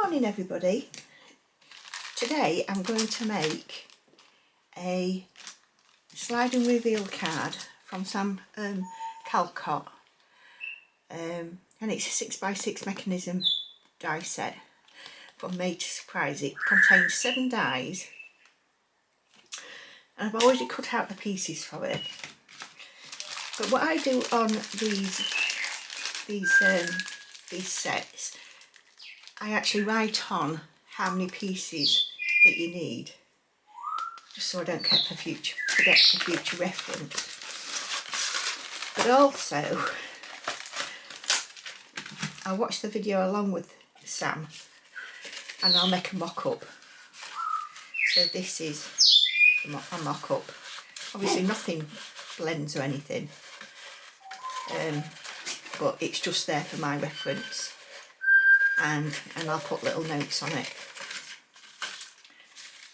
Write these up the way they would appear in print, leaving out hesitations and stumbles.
Morning everybody. Today I'm going to make a slide and reveal card from some Calcott and it's a 6x6 mechanism die set from Made to Surprise. It contains 7 dies and I've already cut out the pieces for it. But what I do on these sets, I actually write on how many pieces that you need, just so I don't forget for future reference. But also, I'll watch the video along with Sam and I'll make a mock-up. So this is a mock-up. Obviously nothing blends or anything, but it's just there for my reference. And I'll put little notes on it.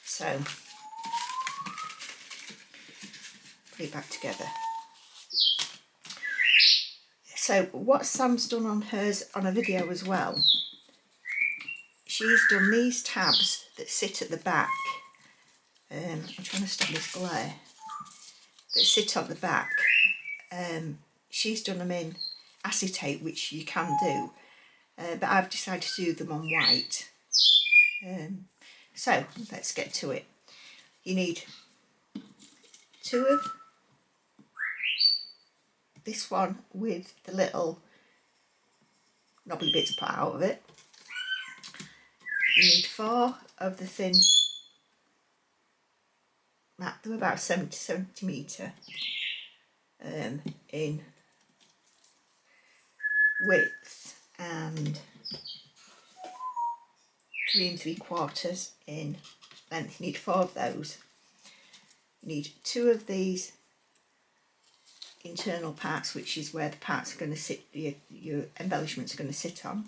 So put it back together. So what Sam's done on hers on a video as well, she's done these tabs that sit at the back. I'm trying to stop this glare. That sit at the back. She's done them in acetate, which you can do. But I've decided to do them on white. So let's get to it. You need 2 of this one with the little knobbly bits put out of it. You need 4 of the thin, they're about 70 centimetre in width and 3 3/4 in length. You need 4 of those. You need 2 of these internal parts, which is where the parts are going to sit, your embellishments are going to sit on.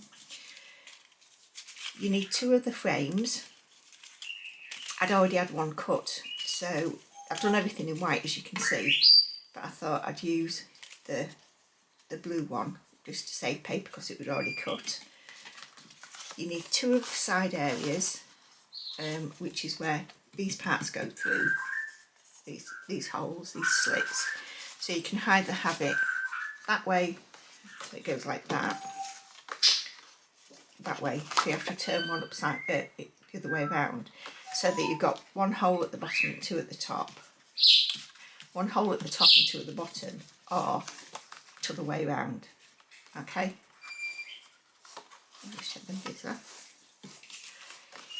You need 2 of the frames. I'd already had one cut, so I've done everything in white as you can see, but I thought I'd use the blue one just to save paper because it was already cut. You need 2 of the side areas, which is where these parts go through, these holes, these slits, so you can hide the habit that way. So it goes like that way, so you have to turn one upside the other way around, so that you've got 1 hole at the bottom and 2 at the top, 1 hole at the top and 2 at the bottom, or the other way around. Okay, just check them bits there.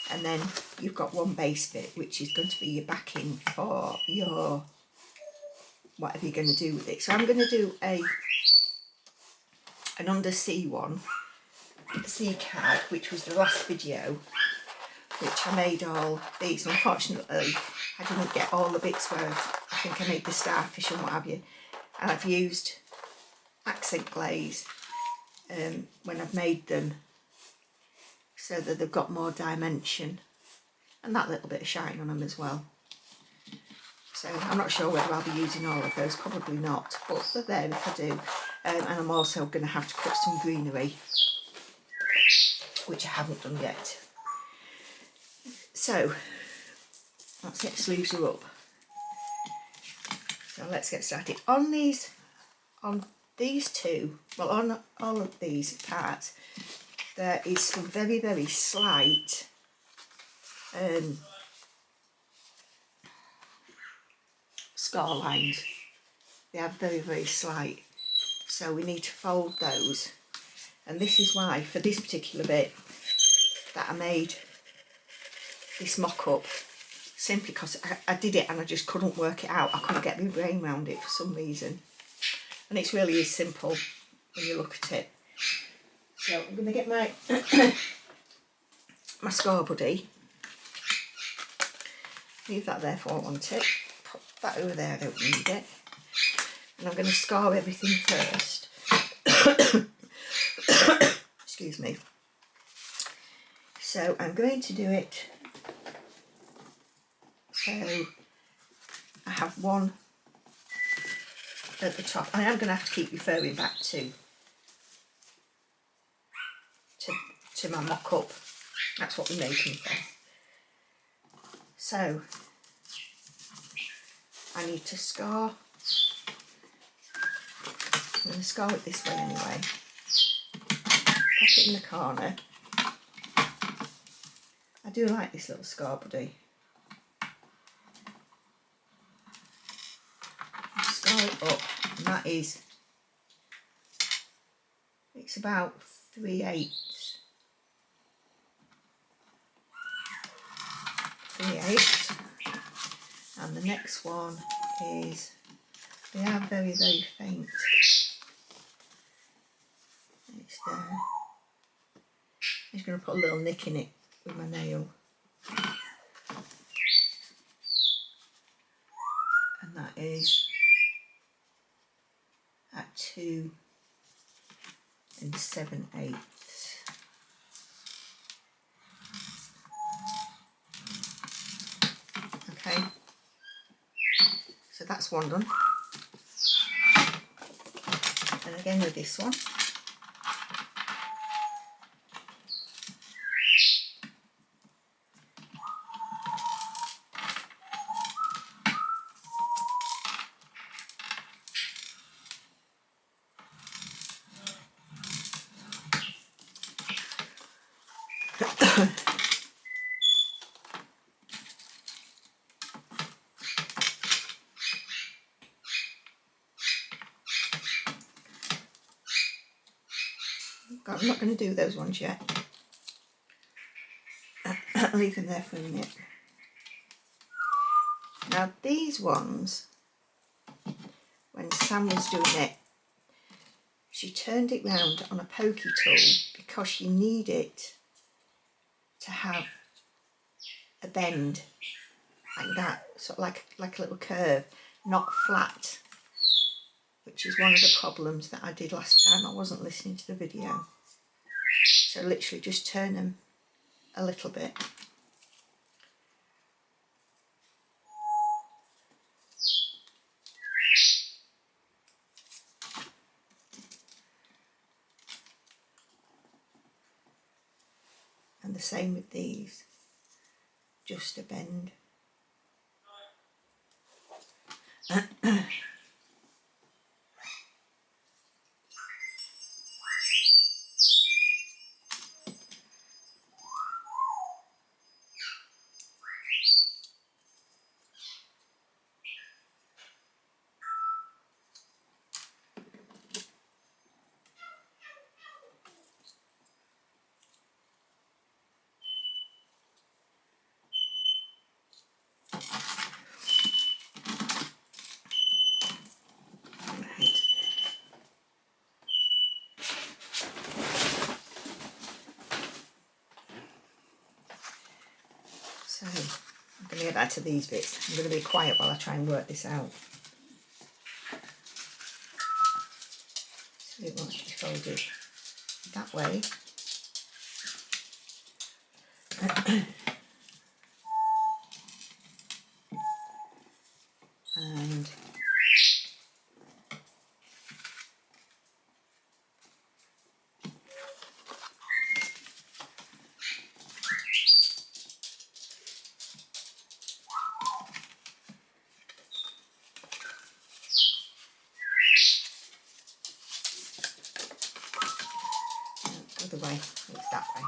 And then you've got 1 base bit, which is going to be your backing for your whatever you're going to do with it. So I'm going to do an undersea one, sea card, which was the last video, which I made all these. Unfortunately, I didn't get all the bits where I think I made the starfish and what have you, and I've used accent glaze when I've made them, so that they've got more dimension and that little bit of shine on them as well. So I'm not sure whether I'll be using all of those, probably not, but they're there if I do. And I'm also going to have to cut some greenery, which I haven't done yet. So let's get sleeves her up. So let's get started. On these 2, well, on all of these parts, there is some very, very slight score lines. They are very, very slight, so we need to fold those. And this is why, for this particular bit, that I made this mock-up, simply because I did it and I just couldn't work it out. I couldn't get my brain around it for some reason. And it's really is simple when you look at it. So I'm going to get my my score buddy, leave that there for I want it, put that over there, I don't need it, and I'm going to score everything first. Excuse me. So I'm going to do it, so I have 1 at the top. I am going to have to keep referring back to my mock-up That's what we make them from. So I need to scar. I'm going to scar it this way anyway. Pop it in the corner. I do like this little scar buddy. Scar it up, and that is, it's about 3/8. 3/8. And the next one is, they are very, very faint. It's there. I'm just going to put a little nick in it with my nail. And that is at 2 7/8. Okay, so that's one done. And again with this one. I'm not going to do those ones yet. I'll leave them there for a minute. Now these ones, when Sam was doing it, she turned it round on a pokey tool because she needed it to have a bend like that, sort of like a little curve, not flat, which is one of the problems that I did last time. I wasn't listening to the video. So literally just turn them a little bit. And the same with these, just a bend. So I'm going to get back to these bits. I'm going to be quiet while I try and work this out. So it wants to be folded that way. And other way, it's that way.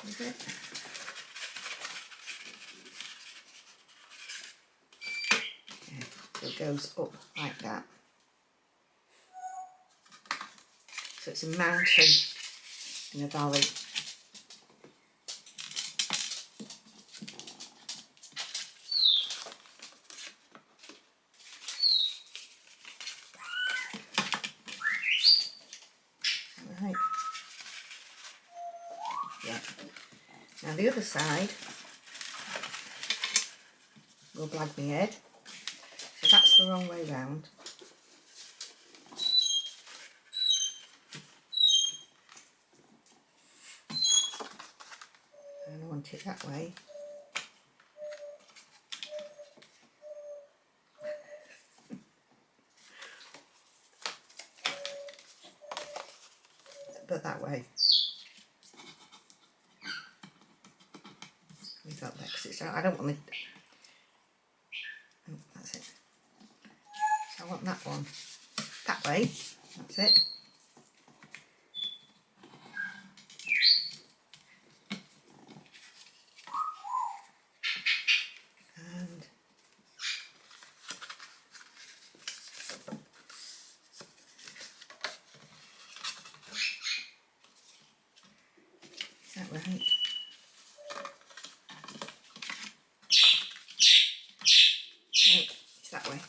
Is it? Yeah, so it goes up like that. So it's a mountain in a valley. Right. Yeah. Now the other side will blag me head. So that's the wrong way round. And I want it that way. So I don't want the, oh, that's it. So I want that one that way, that's it. And is that right? No, it's that way.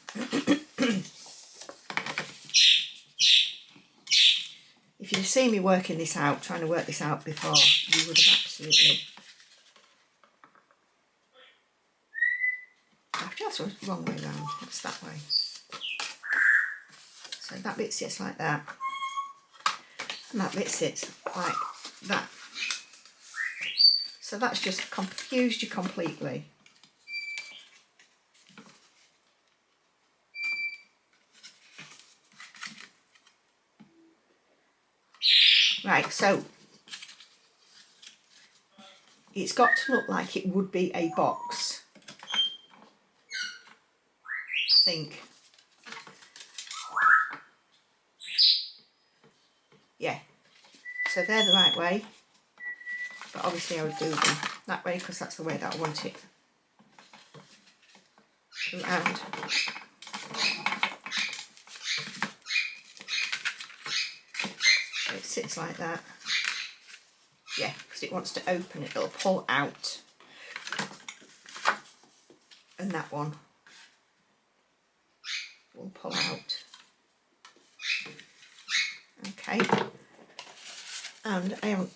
If you'd have seen me working this out, trying to work this out before, you would have absolutely... That's the wrong way round, that's that way. So that bit sits like that, and that bit sits like that. So that's just confused you completely. Right, so it's got to look like it would be a box, I think. Yeah, so they're the right way, but obviously I would do them that way because that's the way that I want it. Around. So it sits like that. Yeah, because it wants to open it, it'll pull out. And that one will pull out. Okay. And I haven't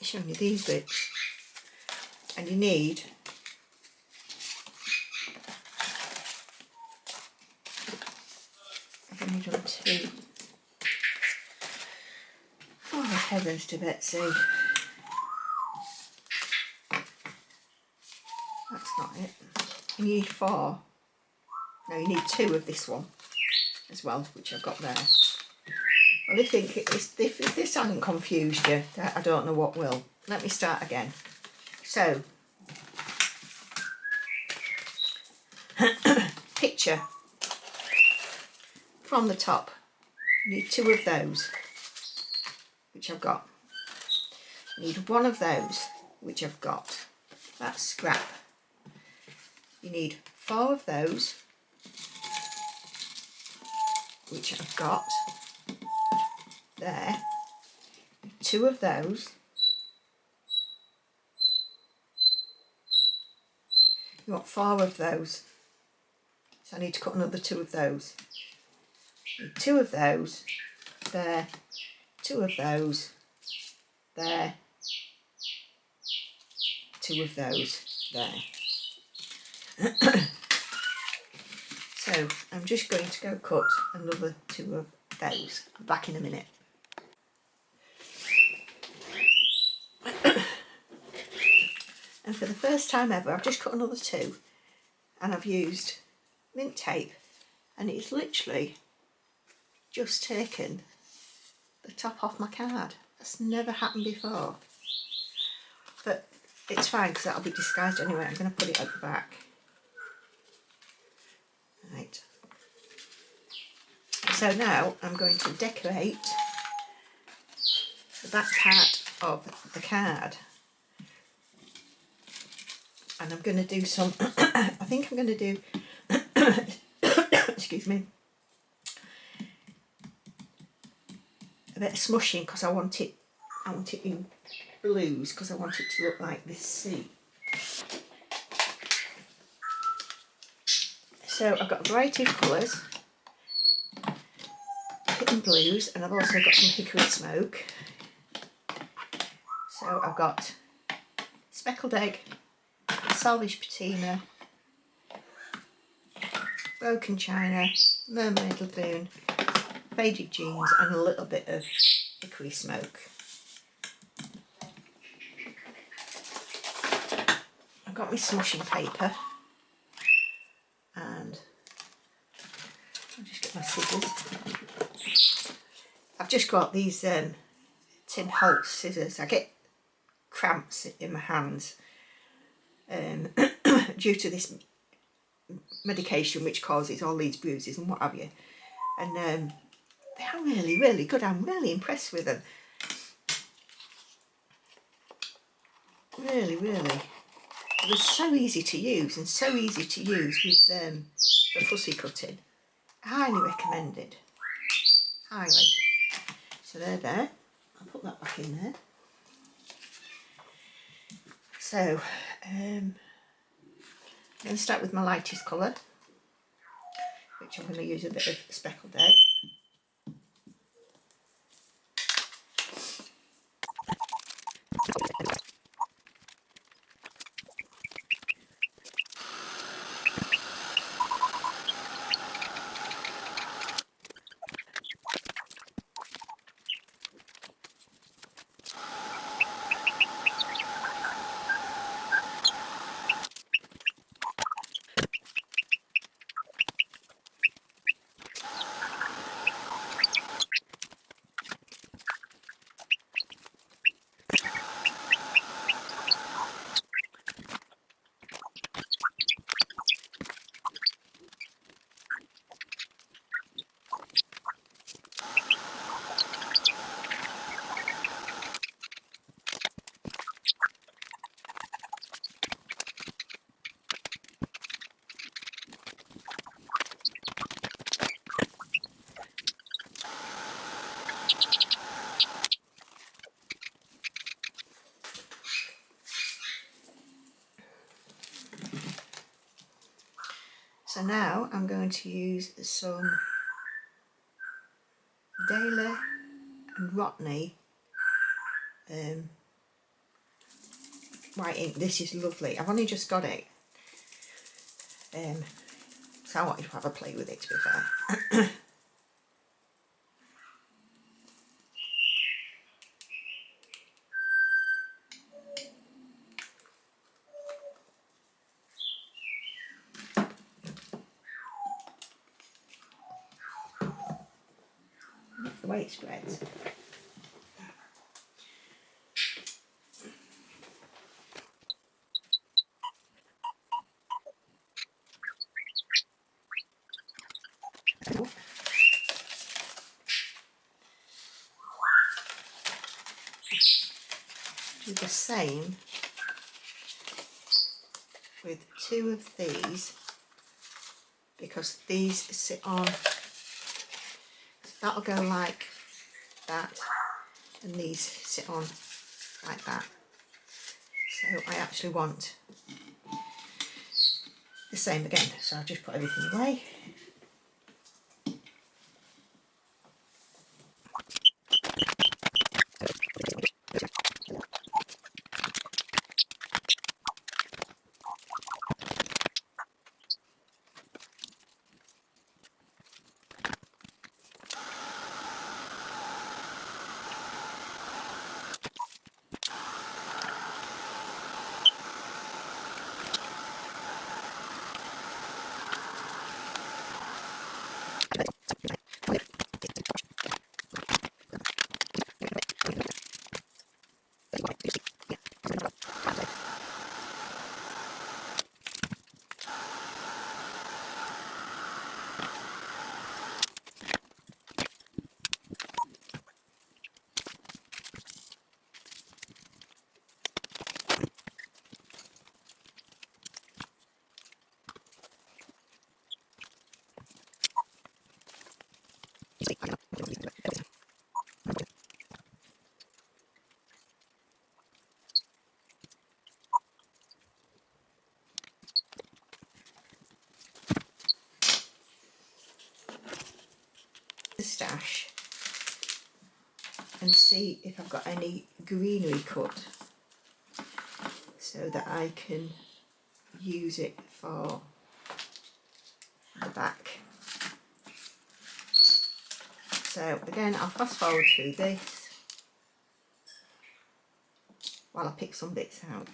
shown you these bits. And you need 102. Oh, heavens to Betsy. That's not it. You need 4. No, you need 2 of this one as well, which I've got there. Well, if this hasn't confused you, I don't know what will. Let me start again. So, picture from the top. You need 2 of those, which I've got. You need 1 of those, which I've got. That's scrap. You need 4 of those, which I've got there. 2 of those. You want 4 of those. So I need to cut another 2 of those. 2 of those there. 2 of those there. 2 of those there. So I'm just going to go cut another 2 of those. I'm back in a minute. And for the first time ever, I've just cut another 2, and I've used mint tape, and it's literally just taken the top off my card. That's never happened before. But it's fine because that'll be disguised anyway. I'm going to put it at the back. Right. So now I'm going to decorate the back part of the card. And I'm going to do some, I think I'm going to do, excuse me, a bit of smushing because I want it in blues because I want it to look like this sea. So I've got a variety of colours in blues, and I've also got some hickory smoke. So I've got speckled egg, salvage patina, broken china, mermaid lagoon, faded jeans, and a little bit of hickory smoke. I've got my smushing paper, and I'll just get my scissors. I've just got these Tim Holtz scissors. I get cramps in my hands due to this medication which causes all these bruises and what have you. And they are really, really good. I'm really impressed with them. Really, really. It was so easy to use and so easy to use with the fussy cutting. Highly recommended. Highly. So they're there. I'll put that back in there. So I'm going to start with my lightest colour, which I'm going to use a bit of speckled egg. So now I'm going to use some Daler and Rotney white ink. This is lovely. I've only just got it, so I wanted to have a play with it, to be fair. The way it spreads. Do the same with two of these, because these sit on, that'll go like that, and these sit on like that. So I actually want the same again, so I'll just put everything away. The stash and see if I've got any greenery cut so that I can use it for the back. So again, I'll fast forward through this while I pick some bits out.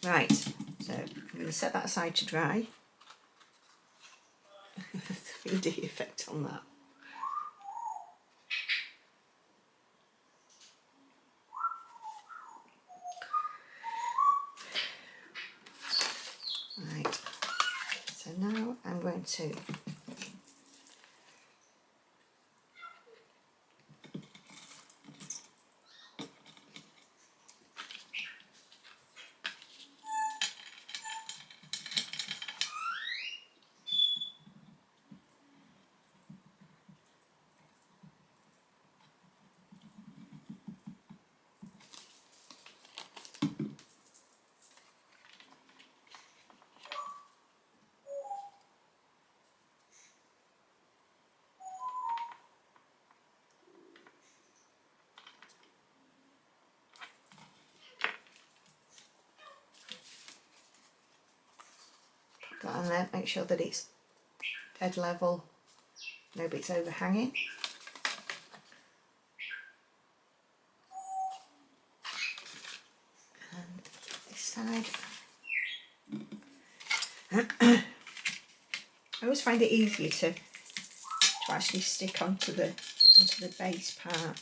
Right, so I'm going to set that aside to dry. 3D effect on that. Right, so now I'm going to put that on there, make sure that it's dead level, no bits overhanging. And this side. I always find it easier to actually stick onto the base part.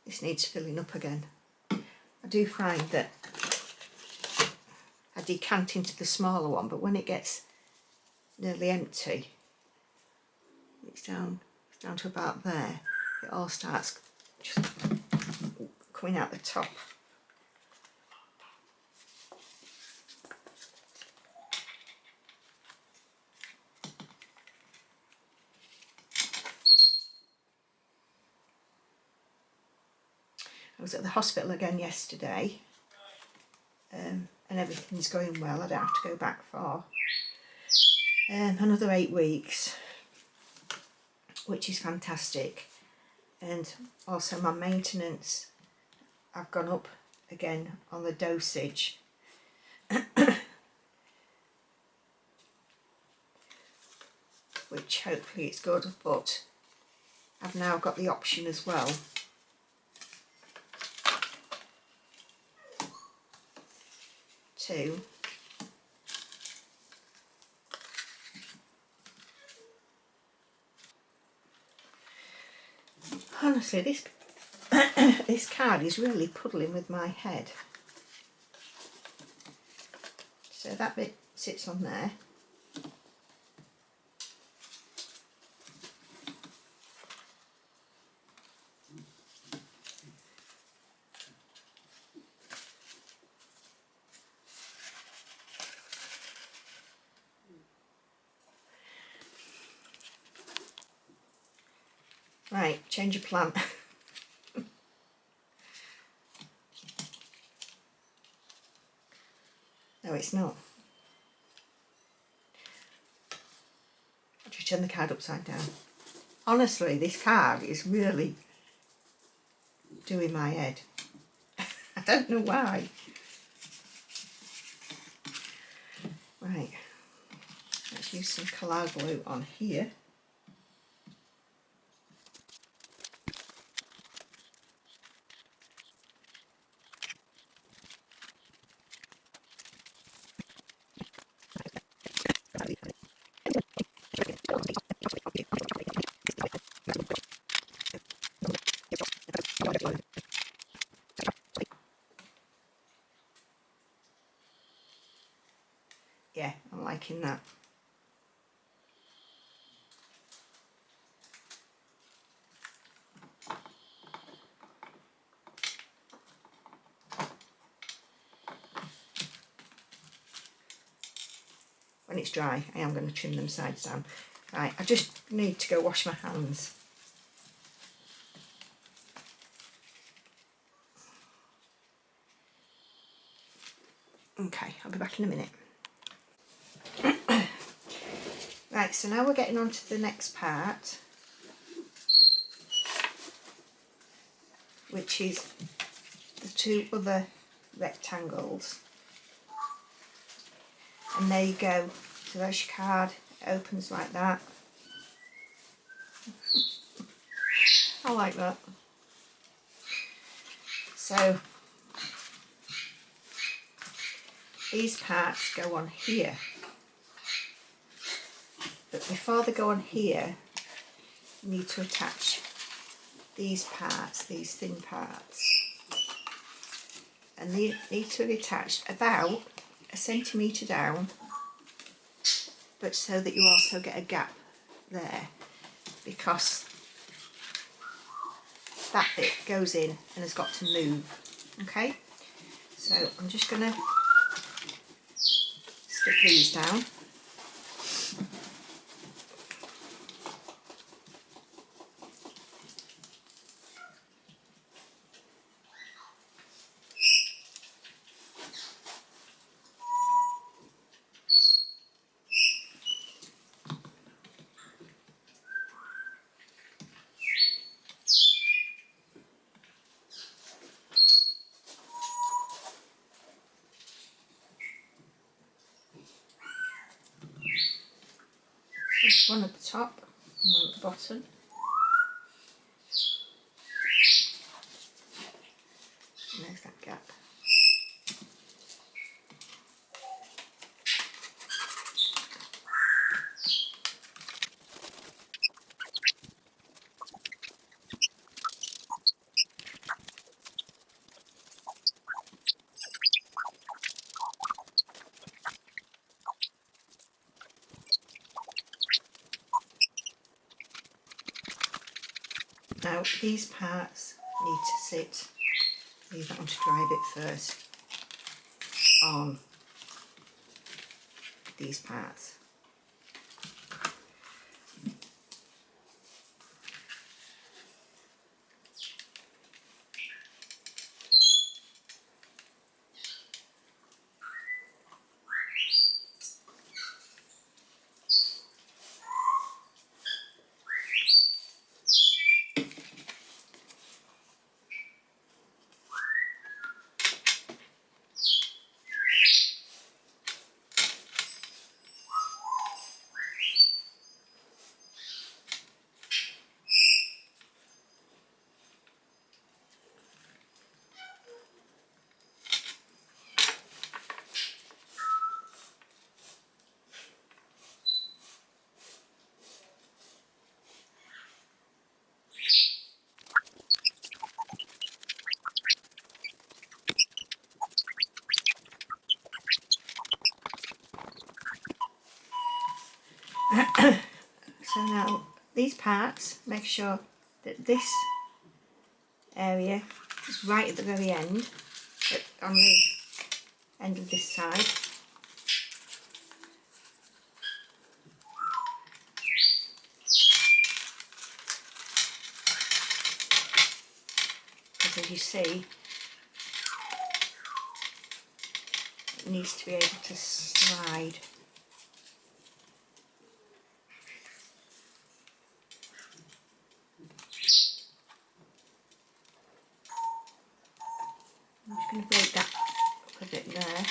This needs filling up again. I do find that I decant into the smaller one, but when it gets nearly empty, it's down to about there, it all starts just coming out the top. I was at the hospital again yesterday, and everything's going well. I don't have to go back for another 8 weeks, which is fantastic. And also my maintenance, I've gone up again on the dosage. Which hopefully it's good, but I've now got the option as well to honestly, this this card is really puddling with my head. So that bit sits on there. Right, change of plan. No, it's not. I'll just turn the card upside down. Honestly, this card is really doing my head. I don't know why. Right, let's use some colour glue on here. Yeah, I'm liking that. When it's dry, I am going to trim them sides down. Right, I just need to go wash my hands. Okay, I'll be back in a minute. Right, so now we're getting on to the next part, which is the 2 other rectangles. And there you go. So there's your card. It opens like that. I like that. So these parts go on here. But before they go on here, you need to attach these parts, these thin parts. And they need to be attached about 1 centimetre down, but so that you also get a gap there, because that bit goes in and has got to move. Okay, so I'm just going to stick these down. One at the top and one at the bottom. And there's that gap. Now these parts need to sit, leave that one to dry a bit first, on these parts. So now these parts, make sure that this area is right at the very end, on the end of this side. Because as you see, it needs to be able to slide. I'm just going to break that up a bit there.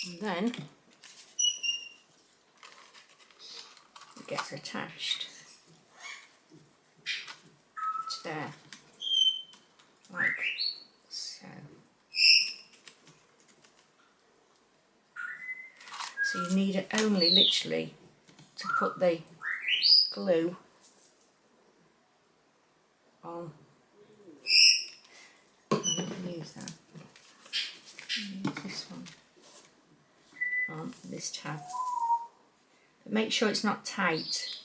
And then it gets attached to there, like so. So you need it only literally to put the glue on. I'm not going to use that. Use this one on this tab. But make sure it's not tight.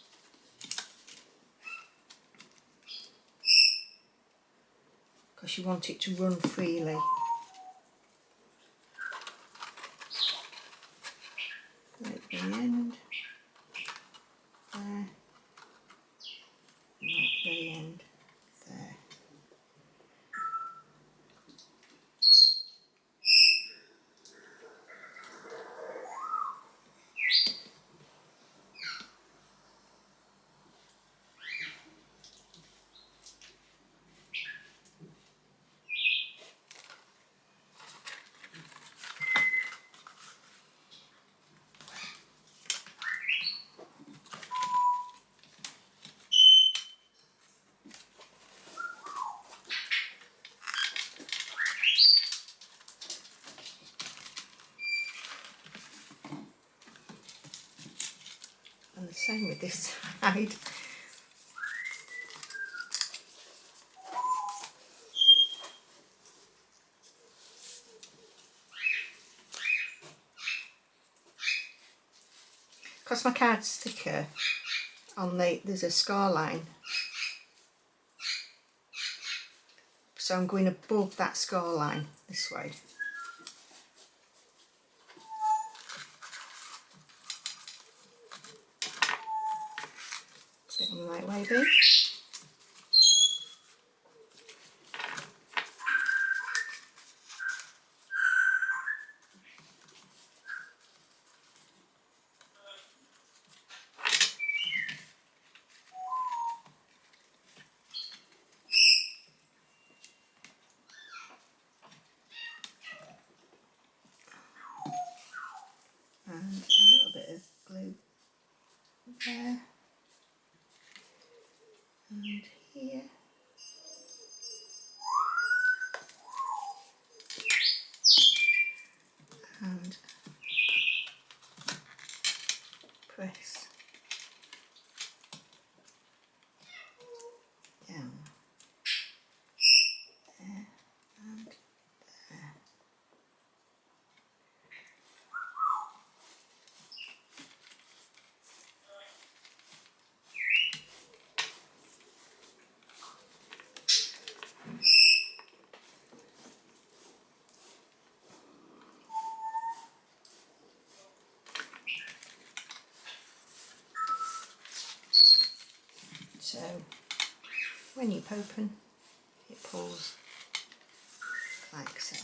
Because you want it to run freely. Right at the end. There. And right at the end. There. the same with this side. Because my card's thicker, there's a score line, so I'm going above that score line this way. Put it on the right way, babe. And a little bit of glue there and here. And press down there and there. So when you open, it pulls like so.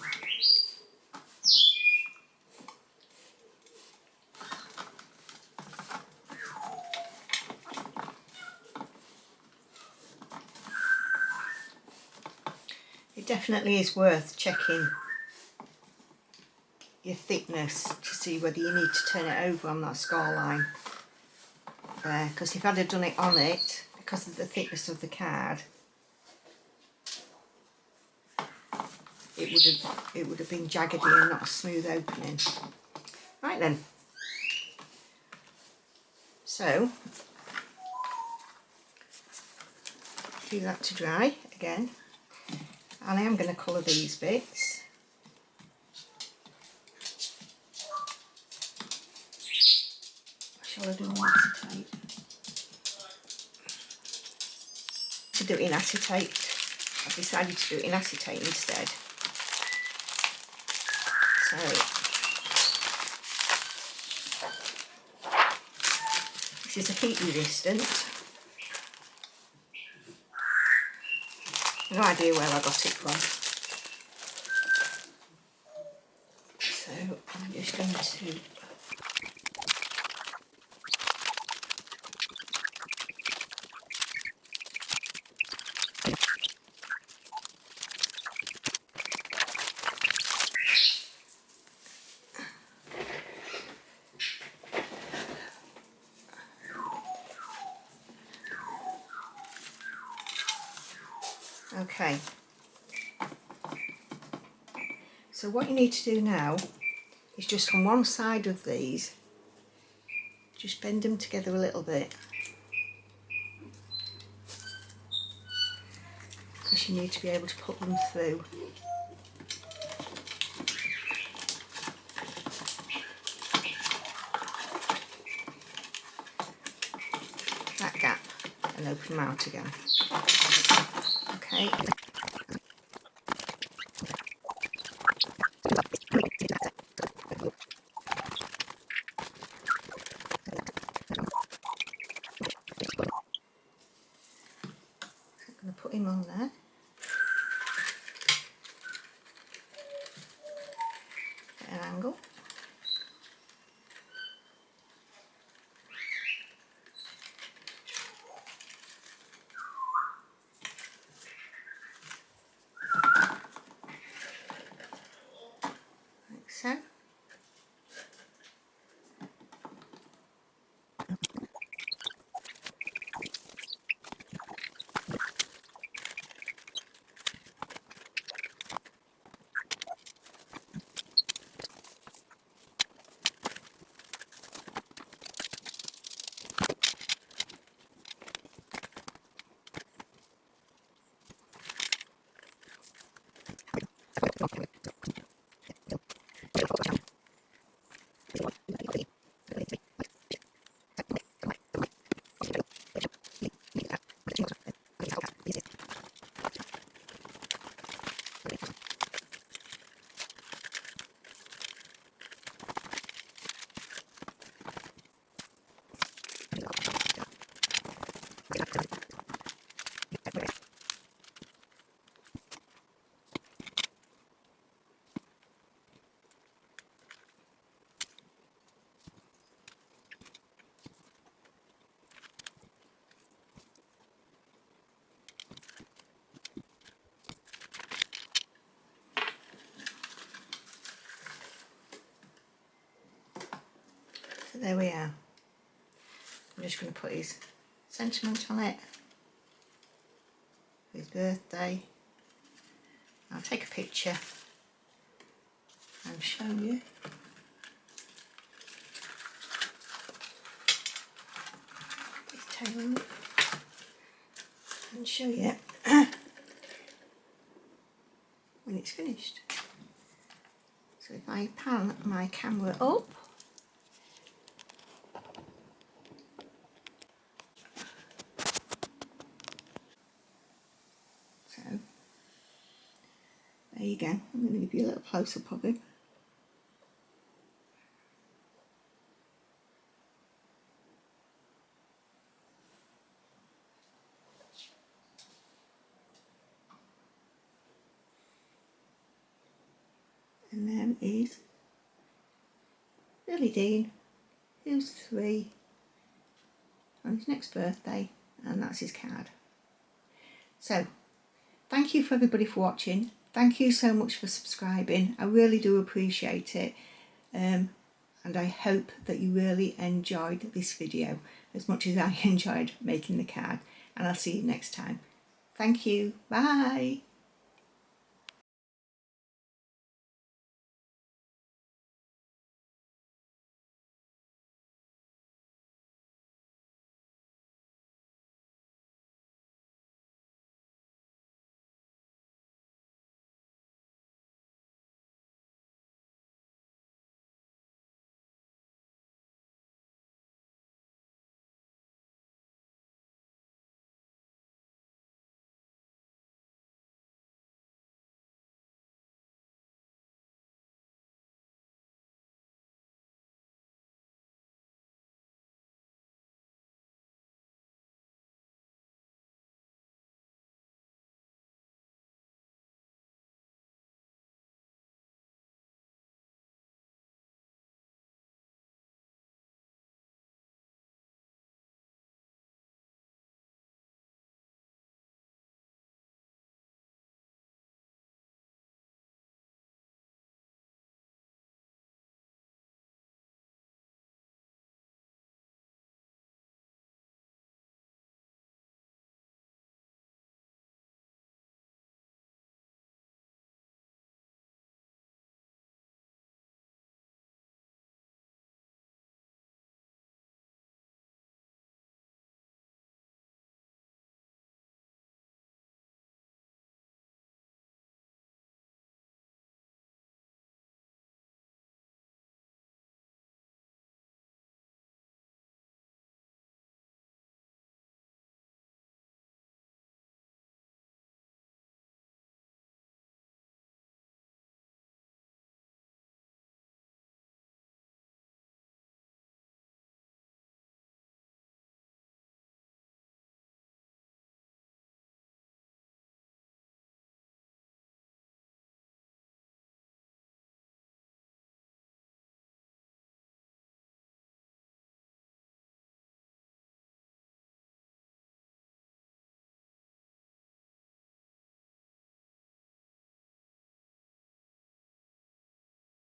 It definitely is worth checking your thickness to see whether you need to turn it over on that score line there, because if I'd have done it on it, because of the thickness of the card, it would have been jaggedy and not a smooth opening. Right then, so leave that to dry again, and I am going to colour these bits. Shall I do acetate? To do it in acetate. I've decided to do it in acetate instead. So this is a heat resistant. No idea where I got it from. So I'm just going to okay. So what you need to do now is just on one side of these, just bend them together a little bit, because you need to be able to put them through. That gap and open them out again. Okay. I'm going to put him on there. Get an angle. Like so. So there we are. I'm just going to put his sentiment on it. For his birthday. I'll take a picture and show you. His tail on it. And show you when it's finished. So if I pan my camera up, so there you go. I'm going to give you a little close up of him. And then is Billy Dean, who's 3, on his next birthday, and that's his card. So, thank you for everybody for watching. Thank you so much for subscribing. I really do appreciate it. And I hope that you really enjoyed this video as much as I enjoyed making the card. And I'll see you next time. Thank you. Bye.